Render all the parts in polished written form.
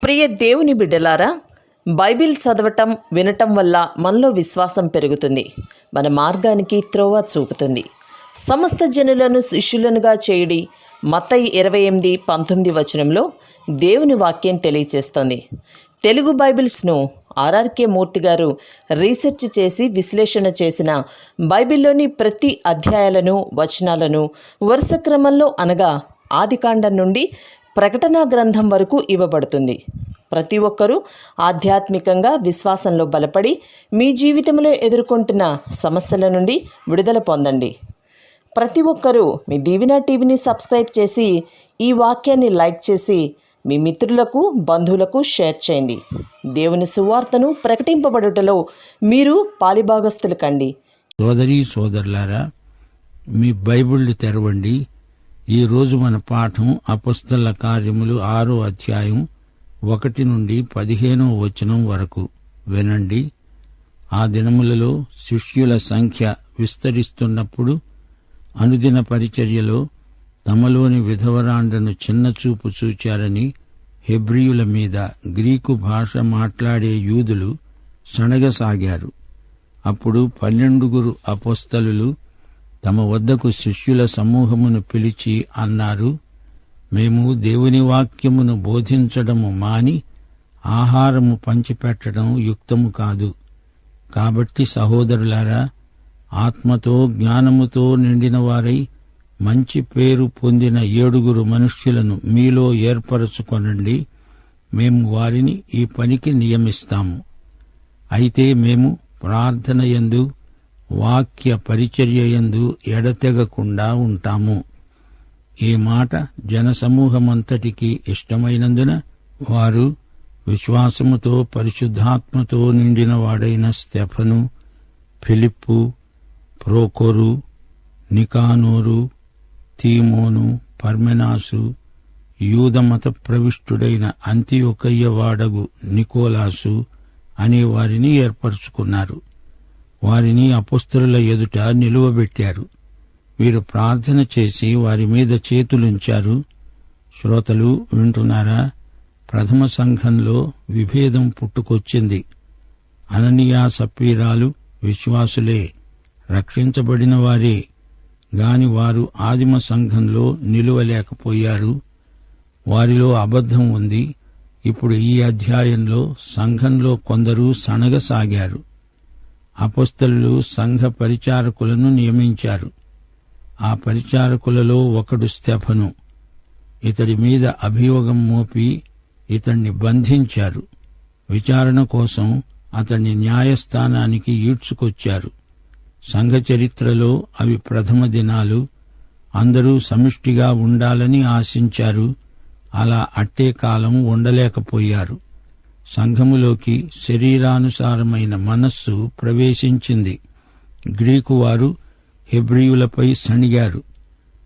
ప్రియ దేవుని బిడ్డలారా, బైబిల్ చదవటం వినటం వల్ల మనలో విశ్వాసం పెరుగుతుంది. మన మార్గానికి త్రోవ చూపుతుంది. సమస్త జనులను శిష్యులనుగా చేయుడి మత్తయి 28:19 వచనంలో దేవుని వాక్యం తెలియచేస్తోంది. తెలుగు బైబిల్స్ను ఆర్ఆర్కే మూర్తి గారు రీసెర్చ్ చేసి విశ్లేషణ చేసిన బైబిల్లోని ప్రతి అధ్యాయాలను వచనాలను వరుస క్రమంలో అనగా ఆదికాండం నుండి ప్రకటనా గ్రంథం వరకు ఇవ్వబడుతుంది. ప్రతి ఒక్కరూ ఆధ్యాత్మికంగా విశ్వాసంలో బలపడి మీ జీవితంలో ఎదుర్కొంటున్న సమస్యల నుండి విడుదల పొందండి. ప్రతి ఒక్కరూ మీ దీవెన టీవీని సబ్స్క్రైబ్ చేసి ఈ వాక్యాన్ని లైక్ చేసి మీ మిత్రులకు బంధువులకు షేర్ చేయండి. దేవుని సువార్తను ప్రకటింపబడుటలో మీరు పాలిభాగస్తులు కండి. సోదరీ సోదరులారా, మీ బైబిళ్ళు తెరవండి. ఈరోజు మన పాఠం అపొస్తలుల కార్యములు 6వ అధ్యాయం 1 నుండి 15వ వచనం వరకు వినండి. ఆ దినములలో శిష్యుల సంఖ్య విస్తరిస్తున్నప్పుడు అనుదిన పరిచర్యలో తమలోని విధవరాండ్రను చిన్నచూపు చూచారని హెబ్రీయుల మీద గ్రీకు భాష మాట్లాడే యూదులు సణగసాగారు. అప్పుడు 12 అపొస్తలులు తమ వద్దకు శిష్యుల సమూహమును పిలిచి అన్నారు, మేము దేవుని వాక్యమును బోధించడము మాని ఆహారము పంచిపెట్టడం యుక్తము కాదు. కాబట్టి సహోదరులారా, ఆత్మతో జ్ఞానముతో నిండిన వారై మంచి పేరు పొందిన 7 మనుష్యులను మీలో ఏర్పరచుకొనండి. మేము వారిని ఈ పనికి నియమిస్తాము. అయితే మేము ప్రార్థనయందు వాక్య పరిచర్యయందు ఎడతెగకుండా ఉంటాము. ఈ మాట జనసమూహమంతటికీ ఇష్టమైనందున వారు విశ్వాసముతో పరిశుద్ధాత్మతో నిండిన వాడైన స్తెఫను, ఫిలిప్పు, ప్రోకోరు, నికానోరు, తీమోను, పర్మెనాసు, యూదమత ప్రవిష్టుడైన అంతియొకయ్య వాడగు నికోలాసు అనే వారిని ఏర్పరచుకున్నారు. వారిని అపొస్తలుల ఎదుట నిలువబెట్టారు. వీరు ప్రార్థన చేసి వారి మీద చేతులుంచారు. శ్రోతలు వింటున్నారా? ప్రథమ సంఘంలో విభేదం పుట్టుకొచ్చింది. అననీయ సప్పీరాలు విశ్వాసులే, రక్షించబడిన వారే, గాని వారు ఆదిమ సంఘంలో నిలువలేకపోయారు. వారిలో అబద్ధం ఉంది. ఇప్పుడు ఈ అధ్యాయంలో సంఘంలో కొందరు సణగసాగారు. అపొస్తలులు సంఘ పరిచారకులను నియమించారు. ఆ పరిచారకులలో ఒకడు స్తెఫను. ఇతడి మీద అభియోగం మోపి ఇతణ్ణి బంధించారు. విచారణ కోసం అతణ్ణి న్యాయస్థానానికి ఈడ్చుకొచ్చారు. సంఘ చరిత్రలో అవి ప్రథమ దినాలు. అందరూ సమిష్టిగా ఉండాలని ఆశించారు. అలా అట్టే కాలం ఉండలేకపోయారు. సంఘములోకి శరీరానుసారమైన మనస్సు ప్రవేశించింది. గ్రీకు వారు హెబ్రీయులపై సణిగారు.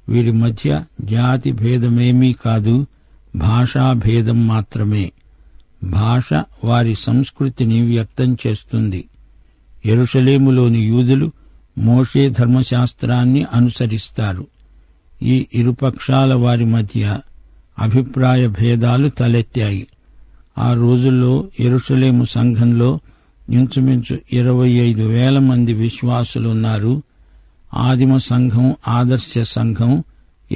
వీరి మధ్య జాతి భేదమేమీ కాదు, భాషా భేదం మాత్రమే. భాష వారి సంస్కృతిని వ్యక్తం చేస్తుంది. యెరూషలేములోని యూదులు మోషే ధర్మశాస్త్రాన్ని అనుసరిస్తారు. ఈ ఇరుపక్షాల వారి మధ్య అభిప్రాయ భేదాలు తలెత్తాయి. ఆ రోజుల్లో యెరూషలేము సంఘంలో ఇంచుమించు 25,000 మంది విశ్వాసులున్నారు. ఆదిమ సంఘం ఆదర్శ సంఘం,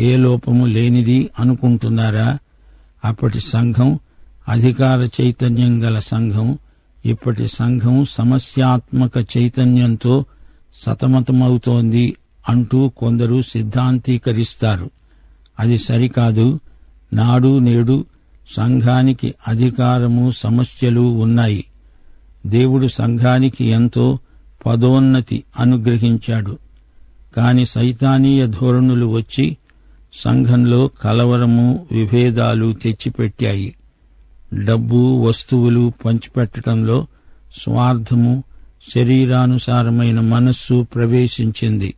ఏ లోపము లేనిది అనుకుంటున్నారా? అప్పటి సంఘం అధికార చైతన్యం గల సంఘం. ఇప్పటి సంఘం సమస్యాత్మక చైతన్యంతో సతమతమవుతోంది అంటూ కొందరు సిద్ధాంతీకరిస్తారు. అది సరికాదు. నాడు నేడు సంఘానికి అధికారము, సమస్యలు ఉన్నాయి. దేవుడు సంఘానికి ఎంతో పదోన్నతి అనుగ్రహించాడు. కాని సైతానీయ ధోరణులు వచ్చి సంఘంలో కలవరము, విభేదాలు తెచ్చిపెట్టాయి. డబ్బు, వస్తువులు పంచిపెట్టడంలో స్వార్థము, శరీరానుసారమైన మనస్సు ప్రవేశించింది.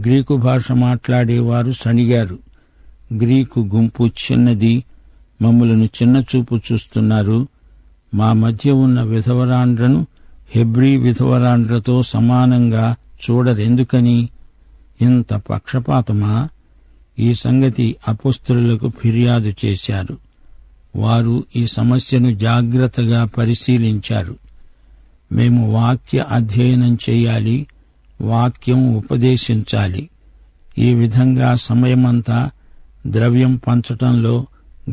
గ్రీకు భాష మాట్లాడేవారు సణిగారు. గ్రీకు గుంపు చిన్నది, మమ్ములను చిన్నచూపు చూస్తున్నారు. మా మధ్య ఉన్న విధవరాండ్రను హెబ్రీ విధవరాండ్రతో సమానంగా చూడరెందుకని? ఇంత పక్షపాతమా? ఈ సంగతి అపొస్తలులకు ఫిర్యాదు చేశారు. వారు ఈ సమస్యను జాగ్రత్తగా పరిశీలించారు. మేము వాక్య అధ్యయనం చేయాలి, వాక్యం ఉపదేశించాలి. ఈ విధంగా సమయమంతా ద్రవ్యం పంచటంలో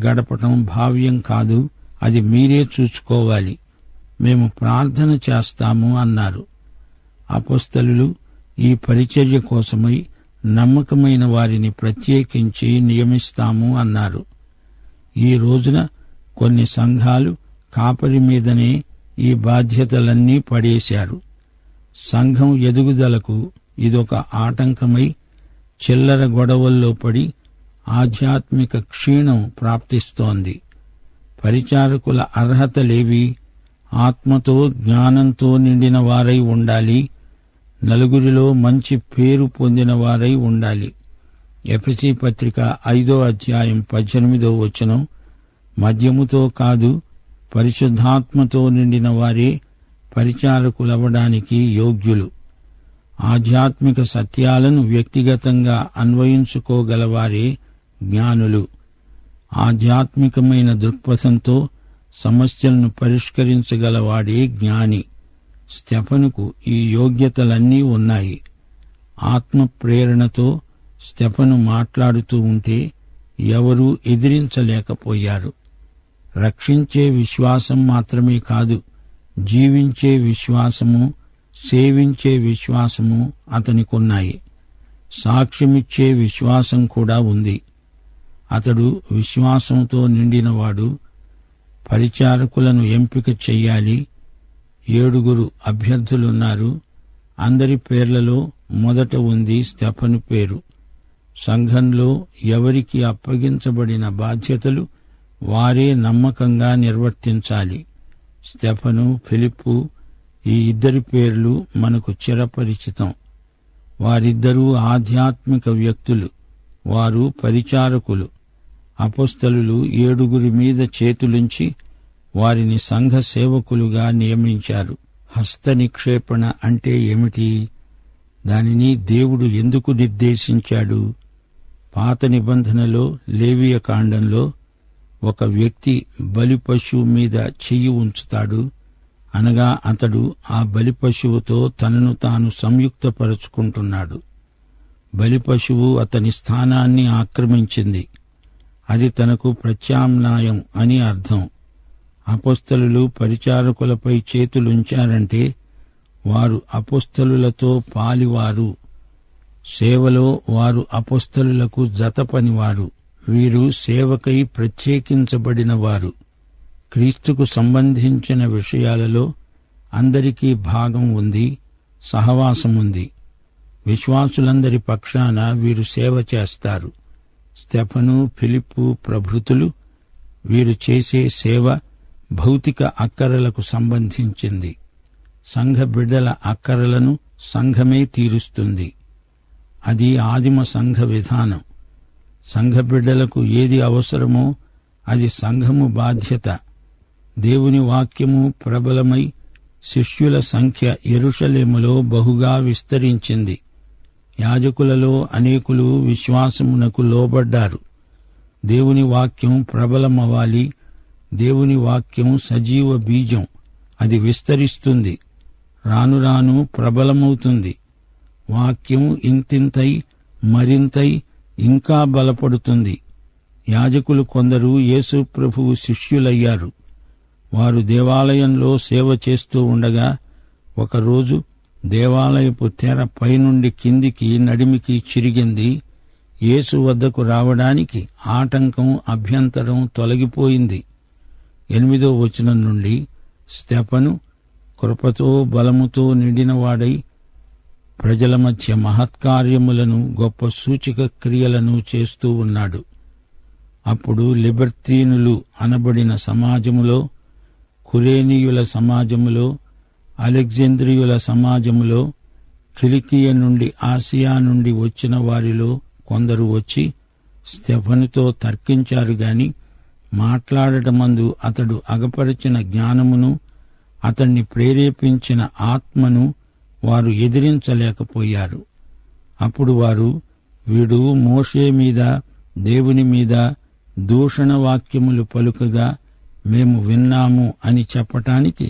గడపటం భావ్యం కాదు, అది మీరే చూసుకోవాలి. మేము ప్రార్థన చేస్తాము అన్నారు. అపొస్తలులు ఈ పరిచర్య కోసమై నమ్మకమైన వారిని ప్రత్యేకించి నియమిస్తాము అన్నారు. ఈ రోజున కొన్ని సంఘాలు కాపరి మీదనే ఈ బాధ్యతలన్నీ పడేశారు. సంఘం ఎదుగుదలకు ఇదొక ఆటంకమై చిల్లర గొడవల్లో పడి ఆధ్యాత్మిక క్షీణం ప్రాప్తిస్తోంది. పరిచారకుల అర్హతలేవి? ఆత్మతో జ్ఞానంతో నిండిన వారై ఉండాలి, నలుగురిలో మంచి పేరు పొందిన వారై ఉండాలి. ఎఫెసీ పత్రిక 5వ అధ్యాయం 18వ వచనం, మద్యముతో కాదు పరిశుద్ధాత్మతో నిండిన వారే పరిచారకులవడానికి యోగ్యులు. ఆధ్యాత్మిక సత్యాలను వ్యక్తిగతంగా అన్వయించుకోగలవారే జ్ఞానులు. ఆధ్యాత్మికమైన దృక్పథంతో సమస్యలను పరిష్కరించగలవాడే జ్ఞాని. స్టెఫనుకు ఈ యోగ్యతలన్నీ ఉన్నాయి. ఆత్మ ప్రేరణతో స్టెఫను మాట్లాడుతూ ఉంటే ఎవరూ ఎదిరించలేకపోయారు. రక్షించే విశ్వాసం మాత్రమే కాదు, జీవించే విశ్వాసము, సేవించే విశ్వాసము అతనికున్నాయి. సాక్ష్యమిచ్చే విశ్వాసం కూడా ఉంది. అతడు విశ్వాసంతో నిండినవాడు. పరిచారకులను ఎంపిక చెయ్యాలి. 7 అభ్యర్థులున్నారు. అందరి పేర్లలో మొదట ఉంది స్టెఫను పేరు. సంఘంలో ఎవరికి అప్పగించబడిన బాధ్యతలు వారే నమ్మకంగా నిర్వర్తించాలి. స్టెఫను, ఫిలిప్పు ఈ 2 పేర్లు మనకు చిరపరిచితం. వారిద్దరూ ఆధ్యాత్మిక వ్యక్తులు. వారు పరిచారకులు. అపొస్తలులు 7 మీద చేతులుంచి వారిని సంఘ సేవకులుగా నియమించారు. హస్త నిక్షేపణ అంటే ఏమిటి? దానిని దేవుడు ఎందుకు నిర్దేశించాడు? పాత నిబంధనలో లేవియ కాండంలో ఒక వ్యక్తి బలిపశువు మీద చెయ్యి ఉంచుతాడు. అనగా అతడు ఆ బలిపశువుతో తనను తాను సంయుక్తపరుచుకుంటున్నాడు. బలిపశువు అతని స్థానాన్ని ఆక్రమించింది. అది తనకు ప్రత్యామ్నాయం అని అర్థం. అపొస్తలులు పరిచారకులపై చేతులుంచారంటే వారు అపొస్తలులతో పాలివారు. సేవలో వారు అపొస్తలులకు జతపనివారు. వీరు సేవకై ప్రత్యేకించబడిన వారు. క్రీస్తుకు సంబంధించిన విషయాలలో అందరికీ భాగం ఉంది, సహవాసముంది. విశ్వాసులందరి పక్షాన వీరు సేవ చేస్తారు. స్టెఫను, ఫిలిప్పు ప్రభృతులు వీరు చేసే సేవ భౌతిక అక్కరలకు సంబంధించింది. సంఘ బిడ్డల అక్కరలను సంఘమే తీరుస్తుంది. అది ఆదిమ సంఘ విధానం. సంఘ బిడ్డలకు ఏది అవసరమో అది సంఘము బాధ్యత. దేవుని వాక్యము ప్రబలమై శిష్యుల సంఖ్య యెరూషలేములో బహుగా విస్తరించింది. యాజకులలో అనేకులు విశ్వాసమునకు లోబడ్డారు. దేవుని వాక్యం ప్రబలమవ్వాలి. దేవుని వాక్యం సజీవ బీజం. అది విస్తరిస్తుంది, రాను రాను ప్రబలమవుతుంది. వాక్యం ఇంతింతై మరింతై ఇంకా బలపడుతుంది. యాజకులు కొందరు యేసు ప్రభువు శిష్యులయ్యారు. వారు దేవాలయంలో సేవ చేస్తూ ఉండగా ఒకరోజు దేవాలయపు తెర పైనుండి కిందికి నడిమికి చిరిగింది. యేసు వద్దకు రావడానికి ఆటంకం, అభ్యంతరం తొలగిపోయింది. 8వ వచనం నుండి స్టెఫను కృపతో బలముతో నిండినవాడై ప్రజల మధ్య మహత్కార్యములను, గొప్ప సూచక క్రియలను చేస్తూ ఉన్నాడు. అప్పుడు లిబర్తీనులు అనబడిన సమాజములో, కురేనీయుల సమాజములో, అలెగ్జాంద్రియుల సమాజములో, కిలికియ నుండి, ఆసియా నుండి వచ్చిన వారిలో కొందరు వచ్చి స్టెఫనుతో తర్కించారు గాని మాట్లాడటమందు అతడు అగపరిచిన జ్ఞానమును, అతణ్ణి ప్రేరేపించిన ఆత్మను వారు ఎదిరించలేకపోయారు. అప్పుడు వారు, వీడు మోషే మీద, దేవుని మీద, దూషణ వాక్యములు పలుకగా మేము విన్నాము అని చెప్పటానికి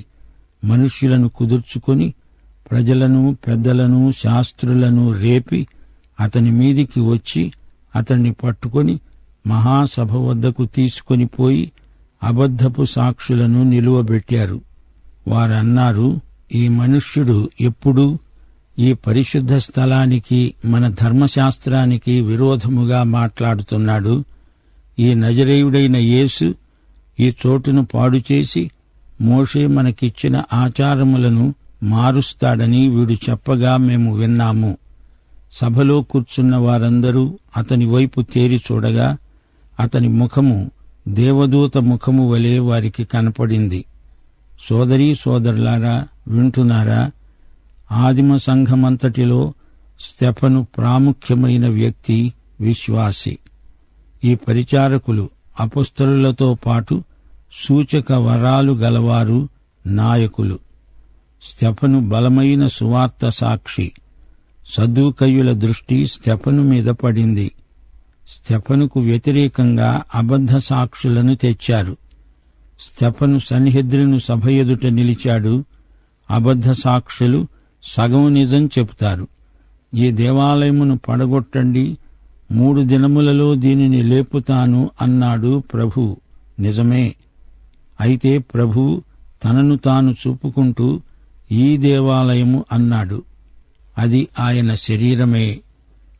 మనుష్యులను కుదుర్చుకొని ప్రజలను, పెద్దలను, శాస్త్రులను రేపి అతని మీదికి వచ్చి అతన్ని పట్టుకొని మహాసభ వద్దకు తీసుకొని పోయి అబద్ధపు సాక్షులను నిలువబెట్టారు. వారన్నారు, ఈ మనుష్యుడు ఎప్పుడూ ఈ పరిశుద్ధ స్థలానికి, మన ధర్మశాస్త్రానికి విరోధముగా మాట్లాడుతున్నాడు. ఈ నజరేయుడైన యేసు ఈ చోటును పాడుచేసి మోషే మనకిచ్చిన ఆచారములను మారుస్తాడని వీడు చెప్పగా మేము విన్నాము. సభలో కూర్చున్న వారందరూ అతని వైపు తేరి చూడగా అతని ముఖము దేవదూత ముఖము వలె వారికి కనపడింది. సోదరీ సోదరులారా, వింటున్నారా? ఆదిమ సంఘమంతటిలో స్తెఫను ప్రాముఖ్యమైన వ్యక్తి, విశ్వాసి. ఈ పరిచారకులు అపొస్తలులతో పాటు సూచక వరాలు గలవారు, నాయకులు. స్తెఫను బలమైన సువార్త సాక్షి. సద్దూకయ్యుల దృష్టి స్తెఫను మీద పడింది. స్తెఫనుకు వ్యతిరేకంగా అబద్ధ సాక్షులను తెచ్చారు. స్తెఫను సన్హెద్రిను సభ ఎదుట నిలిచాడు. అబద్ధ సాక్షులు సగం నిజం చెబుతారు. ఈ దేవాలయమును పడగొట్టండి, 3 దినములలో దీనిని లేపుతాను అన్నాడు ప్రభు. నిజమే. అయితే ప్రభు తనను తాను చూపుకుంటూ ఈ దేవాలయము అన్నాడు. అది ఆయన శరీరమే.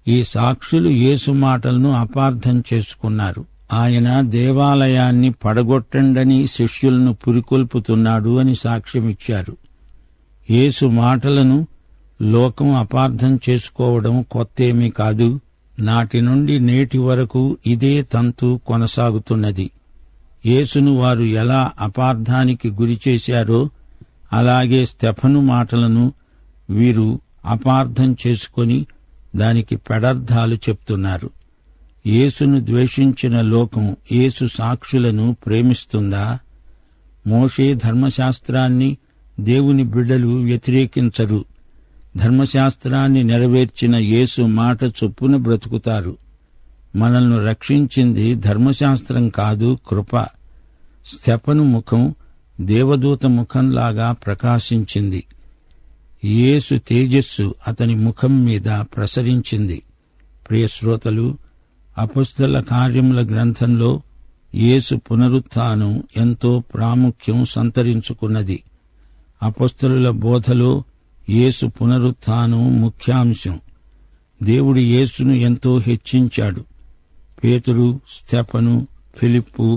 ఈ సాక్షులు యేసు మాటలను అపార్థం చేసుకున్నారు. ఆయన దేవాలయాన్ని పడగొట్టండని శిష్యులను పురికొల్పుతున్నాడు అని సాక్ష్యమిచ్చారు. యేసు మాటలను లోకం అపార్థం చేసుకోవడం కొత్తేమీ కాదు. నాటి నుండి నేటి వరకు ఇదే తంతు కొనసాగుతున్నది. యేసును వారు ఎలా అపార్థానికి గురిచేశారో అలాగే స్తెఫను మాటలను వీరు అపార్థం చేసుకొని దానికి పెడర్థాలు చెప్తున్నారు. యేసును ద్వేషించిన లోకం యేసు సాక్షులను ప్రేమిస్తుందా? మోషే ధర్మశాస్త్రాన్ని దేవుని బిడ్డలు వ్యతిరేకించరు. ధర్మశాస్త్రాన్ని నెరవేర్చిన యేసు మాట చొప్పున బ్రతుకుతారు. మనల్ని రక్షించింది ధర్మశాస్త్రం కాదు, కృప. స్తెఫను ముఖం దేవదూత ముఖంలాగా ప్రకాశించింది. యేసు తేజస్సు అతని ముఖం మీద ప్రసరించింది. ప్రియ శ్రోతలు, అపొస్తల కార్యముల గ్రంథంలో యేసు పునరుత్థానం ఎంతో ప్రాముఖ్యం సంతరించుకున్నది. అపొస్తలుల బోధలో యేసు పునరుత్థానం ముఖ్యాంశం. దేవుడు యేసును ఎంతో హెచ్చించాడు. పేతురు, స్తెఫను, ఫిలిప్పు,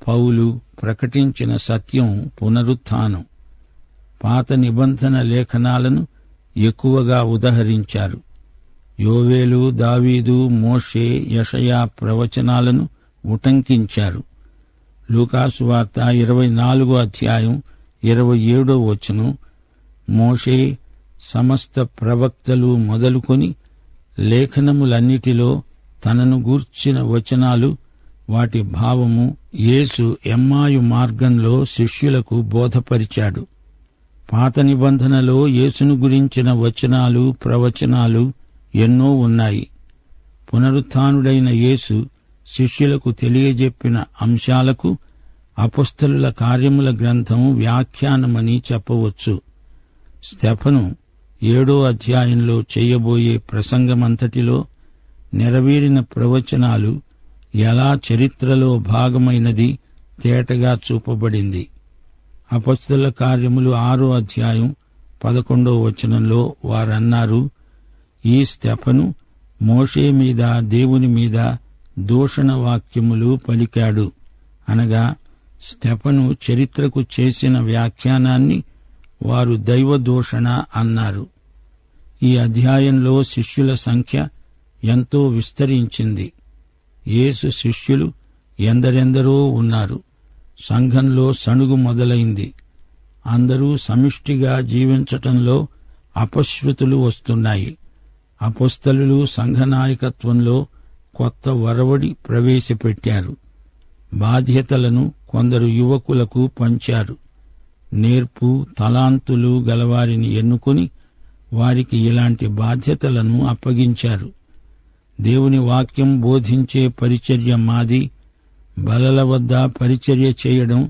పౌలు ప్రకటించిన సత్యం పునరుత్థానం. పాత నిబంధన లేఖనాలను ఎక్కువగా ఉదహరించారు. యోవేలు, దావీదు, మోషే, యెషయా ప్రవచనాలను ఉటంకించారు. లూకాసు వార్త 24వ అధ్యాయం 27వ వచనం, మోషే, సమస్త ప్రవక్తలు మొదలుకొని లేఖనములన్నిటిలో తనను గూర్చిన వచనాలు, వాటి భావము యేసు ఎమ్మాయు మార్గంలో శిష్యులకు బోధపరిచాడు. పాత నిబంధనలో యేసును గురించిన వచనాలు, ప్రవచనాలు ఎన్నో ఉన్నాయి. పునరుత్థానుడైన యేసు శిష్యులకు తెలియజెప్పిన అంశాలకు అపొస్తలుల కార్యముల గ్రంథం వ్యాఖ్యానమని చెప్పవచ్చు. స్తెఫను 7వ అధ్యాయంలో చేయబోయే ప్రసంగమంతటిలో నెరవేరిన ప్రవచనాలు ఎలా చరిత్రలో భాగమైనది తేటగా చూపబడింది. అపొస్తలుల కార్యములు 6వ అధ్యాయం 11వ వచనంలో వారన్నారు, ఈ స్తెఫను మోషే మీద, దేవుని మీద దూషణ వాక్యములు పలికాడు. అనగా స్తెఫను చరిత్రకు చేసిన వ్యాఖ్యానాన్ని వారు దైవదూషణ అన్నారు. ఈ అధ్యాయంలో శిష్యుల సంఖ్య ఎంతో విస్తరించింది. యేసు శిష్యులు ఎందరెందరో ఉన్నారు. సంఘంలో సణుగు మొదలైంది. అందరూ సమిష్టిగా జీవించటంలో అపశృతులు వస్తున్నాయి. అపొస్తలులు సంఘనాయకత్వంలో కొత్త వరవడి ప్రవేశపెట్టారు. బాధ్యతలను కొందరు యువకులకు పంచారు. నేర్పు, తలాంతులు గలవారిని ఎన్నుకొని వారికి ఇలాంటి బాధ్యతలను అప్పగించారు. దేవుని వాక్యం బోధించే పరిచర్య మాది, బలల వద్ద పరిచర్య చేయడం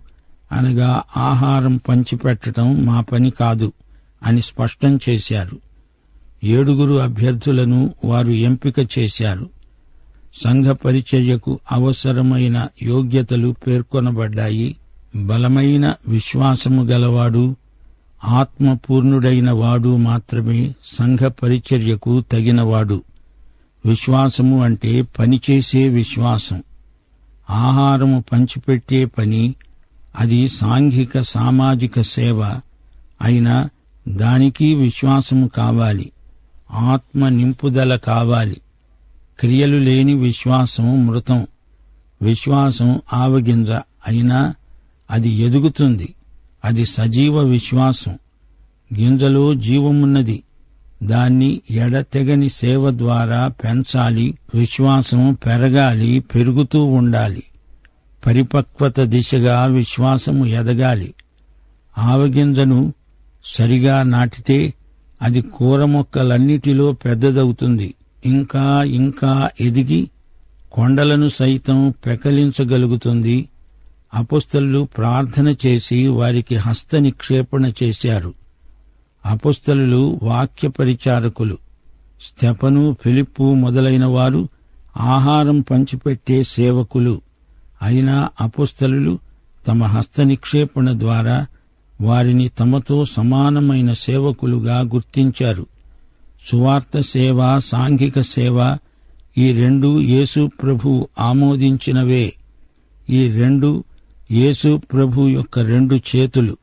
అనగా ఆహారం పంచిపెట్టడం మా పని కాదు అని స్పష్టం చేశారు. 7 అభ్యర్థులను వారు ఎంపిక చేశారు. సంఘ పరిచర్యకు అవసరమైన యోగ్యతలు పేర్కొనబడ్డాయి. బలమైన విశ్వాసము గలవాడు, ఆత్మపూర్ణుడైన వాడు మాత్రమే సంఘ పరిచర్యకు తగినవాడు. విశ్వాసము అంటే పనిచేసే విశ్వాసం. ఆహారము పంచిపెట్టే పని, అది సాంఘిక సామాజిక సేవ అయినా దానికి విశ్వాసము కావాలి. ఆత్మ నింపుదల కావాలి. క్రియలు లేని విశ్వాసం మృతం. విశ్వాసం ఆవగింజ అయినా అది ఎదుగుతుంది. అది సజీవ విశ్వాసం. గింజలో జీవమున్నది. దాన్ని ఎడతెగని సేవ ద్వారా పెంచాలి. విశ్వాసం పెరగాలి, పెరుగుతూ ఉండాలి. పరిపక్వత దిశగా విశ్వాసము ఎదగాలి. ఆవగింజను సరిగా నాటితే అది కూర మొక్కలన్నిటిలో పెద్దదవుతుంది. ఇంకా ఇంకా ఎదిగి కొండలను సైతం పెకలించగలుగుతుంది. అపొస్తలులు ప్రార్థన చేసి వారికి హస్త నిక్షేపణ చేశారు. అపొస్తలులు వాక్య పరిచారకులు. స్తెఫను, ఫిలిప్పు మొదలైన వారు ఆహారం పంచిపెట్టే సేవకులు. అయినా అపొస్తలులు తమ హస్త నిక్షేపణ ద్వారా వారిని తమతో సమానమైన సేవకులుగా గుర్తించారు. సువార్త సేవ, సాంఘిక సేవ ఈ 2 యేసు ప్రభు ఆమోదించినవే. ఈ 2 యేసు ప్రభు యొక్క 2 చేతులు.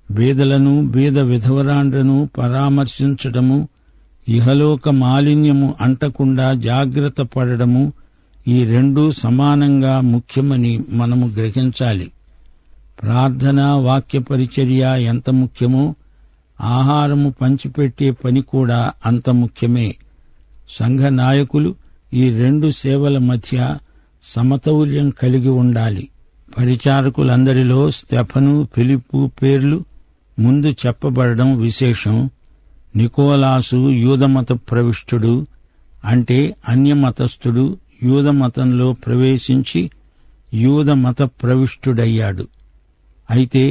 బీదలను, బీద విధవరాండ్రను పరామర్శించడము, ఇహలోక మాలిన్యము అంటకుండా జాగ్రత్త పడడము, ఈ 2 సమానంగా ముఖ్యమని మనము గ్రహించాలి. ప్రార్థన, వాక్య పరిచర్య ఎంత ముఖ్యమో ఆహారము పంచిపెట్టే పని కూడా అంత ముఖ్యమే. సంఘ నాయకులు ఈ 2 సేవల మధ్య సమతౌల్యం కలిగి ఉండాలి. పరిచారకులందరిలో స్తెఫను, ఫిలిప్పు పేర్లు ముందు చెప్పబడడం విశేషం. నికోలాసు యూదమత ప్రవిష్టుడు, అంటే అన్యమతస్థుడు. యూదమతంలో ప్రవేశించి యూదమత ప్రవిష్టుడయ్యాడు. అయితే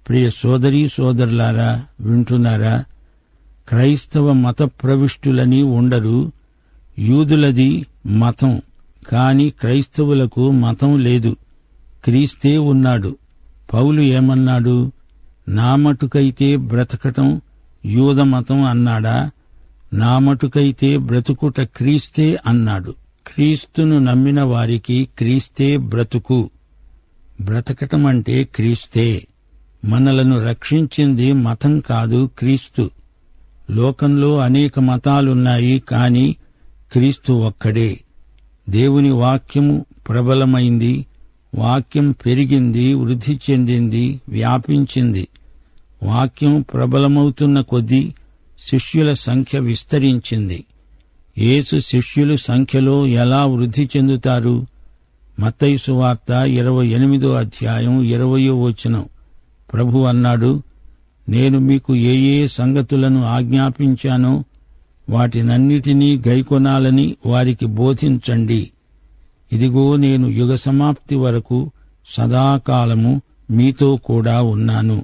ప్రియ సోదరీ సోదరులారా, వింటున్నారా? క్రైస్తవ మత ప్రవిష్టులని ఉండరు. యూదులది మతం, కాని క్రైస్తవులకు మతం లేదు. క్రీస్తే ఉన్నాడు. పౌలు ఏమన్నాడు? నా మటుకైతే బ్రతకటం యూదమతం అన్నాడా? నా మటుకైతే బ్రతుకుట క్రీస్తే అన్నాడు. క్రీస్తును నమ్మిన వారికి క్రీస్తే బ్రతుకు. బ్రతకటమంటే క్రీస్తే. మనలను రక్షించింది మతం కాదు, క్రీస్తు. లోకంలో అనేక మతాలున్నాయి, కాని క్రీస్తు ఒక్కడే. దేవుని వాక్యము ప్రబలమైంది. వాక్యం పెరిగింది, వృద్ధి చెందింది, వ్యాపించింది. వాక్యం ప్రబలమవుతున్న కొద్దీ శిష్యుల సంఖ్య విస్తరించింది. యేసు శిష్యులు సంఖ్యలో ఎలా వృద్ధి చెందుతారు? మత్తయి సువార్త 28వ అధ్యాయం 20వ వచనం. ప్రభు అన్నాడు, నేను మీకు ఏ ఏ సంగతులను ఆజ్ఞాపించానో వాటినన్నిటినీ గైకొనాలని వారికి బోధించండి. ఇదిగో నేను యుగ సమాప్తి వరకు సదాకాలము మీతో కూడా ఉన్నాను.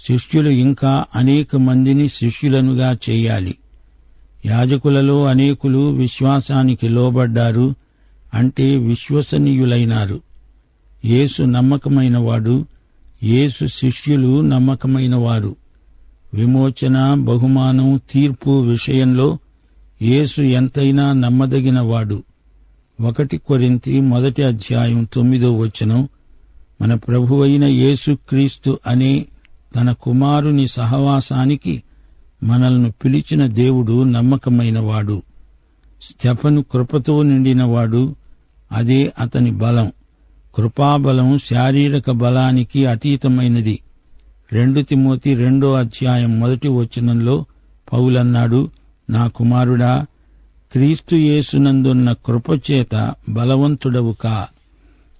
శిష్యులు ఇంకా అనేక మందిని శిష్యులనుగా చేయాలి. యాజకులలో అనేకులు విశ్వాసానికి లోబడ్డారు, అంటే విశ్వసనీయులైనారు. యేసు నమ్మకమైనవాడు, యేసు శిష్యులు నమ్మకమైనవారు. విమోచన, బహుమానం, తీర్పు విషయంలో యేసు ఎంతైనా నమ్మదగినవాడు. 1 కొరింథీ 1వ అధ్యాయం 9వ వచనం. మన ప్రభువైన యేసుక్రీస్తు అనే తన కుమారుని సహవాసానికి మనల్ని పిలిచిన దేవుడు నమ్మకమైనవాడు. స్తెఫను కృపతో నిండినవాడు. అదే అతని బలం. కృపాబలం శారీరక బలానికి అతీతమైనది. 2 తిమోతి 2వ అధ్యాయం 1వ వచనంలో పౌలన్నాడు, నా కుమారుడా, క్రీస్తు యేసునందున్న కృపచేత బలవంతుడవు కా.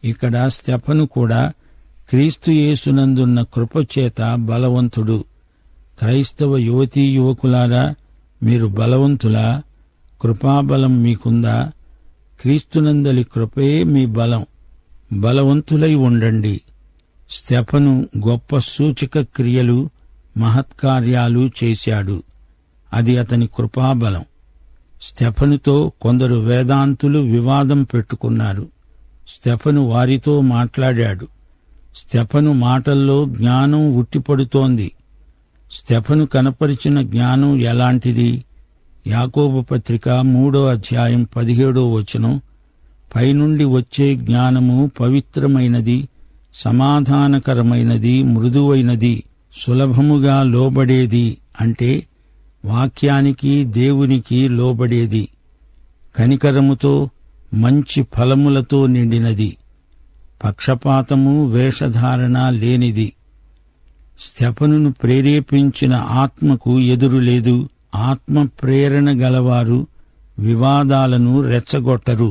ఇక్కడ స్తెఫను కూడా క్రీస్తు యేసునందున్న కృపచేత బలవంతుడు. క్రైస్తవ యువతీ యువకులారా, మీరు బలవంతులా? కృపాబలం మీకుందా? క్రీస్తునందలి కృపే మీ బలం. బలవంతులై ఉండండి. స్తెఫను గొప్ప సూచక క్రియలు, మహత్కార్యాలు చేశాడు. అది అతని కృపాబలం. స్తెఫనుతో కొందరు వేదాంతులు వివాదం పెట్టుకున్నారు. స్తెఫను వారితో మాట్లాడాడు. స్తెఫను మాటల్లో జ్ఞానం ఉట్టిపడుతోంది. స్తెఫను కనపరిచిన జ్ఞానం ఎలాంటిది? యాకోబు పత్రిక 3వ అధ్యాయం 17వ వచనం, పైనుండి వచ్చే జ్ఞానము పవిత్రమైనది, సమాధానకరమైనది, మృదువైనది, సులభముగా లోబడేది, అంటే వాక్యానికి దేవునికి లోబడేది, కనికరముతో మంచి ఫలములతో నిండినది, పక్షపాతము వేషధారణ లేనిది. స్తెఫనును ప్రేరేపించిన ఆత్మకు ఎదురులేదు. ఆత్మ ప్రేరణ గలవారు వివాదాలను రెచ్చగొట్టరు,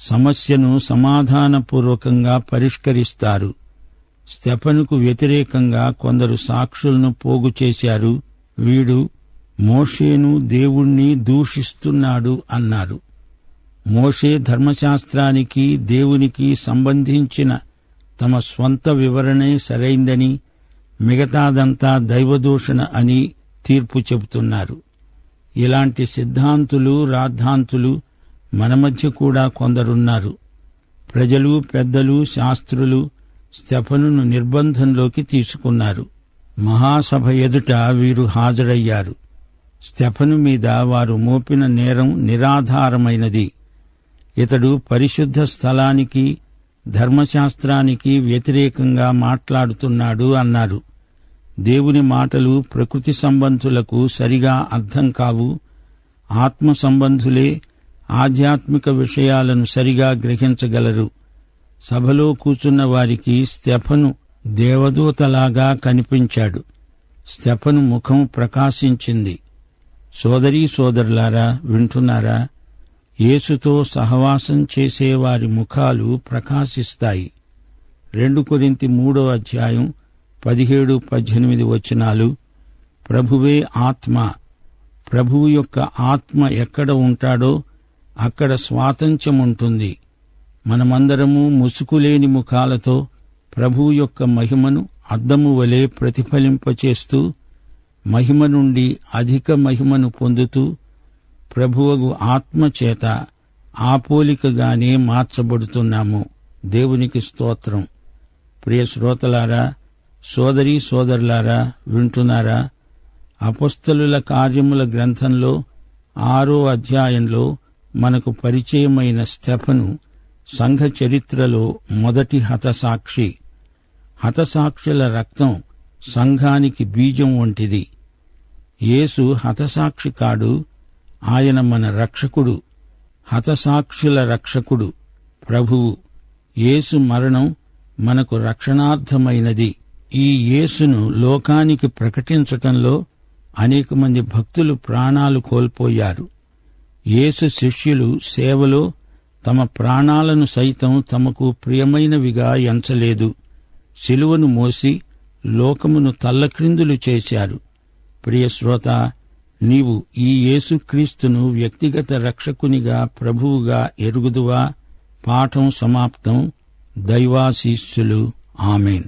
సమస్యను సమాధానపూర్వకంగా పరిష్కరిస్తారు. స్తెఫనుకు వ్యతిరేకంగా కొందరు సాక్షులను పోగు చేశారు. వీడు మోషేను దేవుణ్ణి దూషిస్తున్నాడు అన్నారు. మోషే ధర్మశాస్త్రానికి దేవునికి సంబంధించిన తమ స్వంత వివరణే సరైందని, మిగతాదంతా దైవదూషణ అని తీర్పు చెబుతున్నారు. ఇలాంటి సిద్ధాంతులు, రాద్ధాంతులు మన మధ్య కూడా కొందరున్నారు. ప్రజలు, పెద్దలు, శాస్త్రులు స్తెఫనును నిర్బంధంలోకి తీసుకున్నారు. మహాసభ ఎదుట వీరు హాజరయ్యారు. స్తెఫను మీద వారు మోపిన నేరం నిరాధారమైనది. ఇతడు పరిశుద్ధ స్థలానికి, ధర్మశాస్త్రానికి వ్యతిరేకంగా మాట్లాడుతున్నాడు అన్నారు. దేవుని మాటలు ప్రకృతి సంబంధులకు సరిగా అర్థం కావు. ఆత్మ సంబంధులే ఆధ్యాత్మిక విషయాలను సరిగా గ్రహించగలరు. సభలో కూచున్న వారికి స్తెఫను దేవదూతలాగా కనిపించాడు. స్తెఫను ముఖం ప్రకాశించింది. సోదరీ సోదరులారా, వింటున్నారా? యేసుతో సహవాసం చేసేవారి ముఖాలు ప్రకాశిస్తాయి. 2 కొరింథీ 3వ అధ్యాయం 17-18 వచనాలు. ప్రభువే ఆత్మ. ప్రభువు యొక్క ఆత్మ ఎక్కడ ఉంటాడో అక్కడ స్వాతంత్ర్యముంటుంది. మనమందరము ముసుకులేని ముఖాలతో ప్రభువు యొక్క మహిమను అద్దము వలె ప్రతిఫలింపచేస్తూ, మహిమ నుండి అధిక మహిమను పొందుతూ, ప్రభువగు ఆత్మచేత ఆ పోలికగానే మార్చబడుతున్నాము. దేవునికి స్తోత్రం. ప్రియ శ్రోతలారా, సోదరీ సోదరులారా, వింటున్నారా? అపొస్తలుల కార్యముల గ్రంథంలో 6వ అధ్యాయంలో మనకు పరిచయమైన స్తెఫను సంఘ చరిత్రలో మొదటి హతసాక్షి. హతసాక్షుల రక్తం సంఘానికి బీజం వంటిది. యేసు హతసాక్షి కాడు, ఆయన మన రక్షకుడు, హతసాక్షుల రక్షకుడు, ప్రభువు. యేసు మరణం మనకు రక్షణార్థమైనది. ఈ యేసును లోకానికి ప్రకటించటంలో అనేక మంది భక్తులు ప్రాణాలు కోల్పోయారు. యేసు శిష్యులు సేవలో తమ ప్రాణాలను సైతం తమకు ప్రియమైనవిగా ఎంచలేదు. శిలువను మోసి లోకమును తల్లక్రిందులు చేశారు. ప్రియ శ్రోత, నీవు ఈ యేసుక్రీస్తును వ్యక్తిగత రక్షకునిగా, ప్రభువుగా ఎరుగుదువా? పాఠం సమాప్తం. దైవాశీస్సులు. ఆమేన్.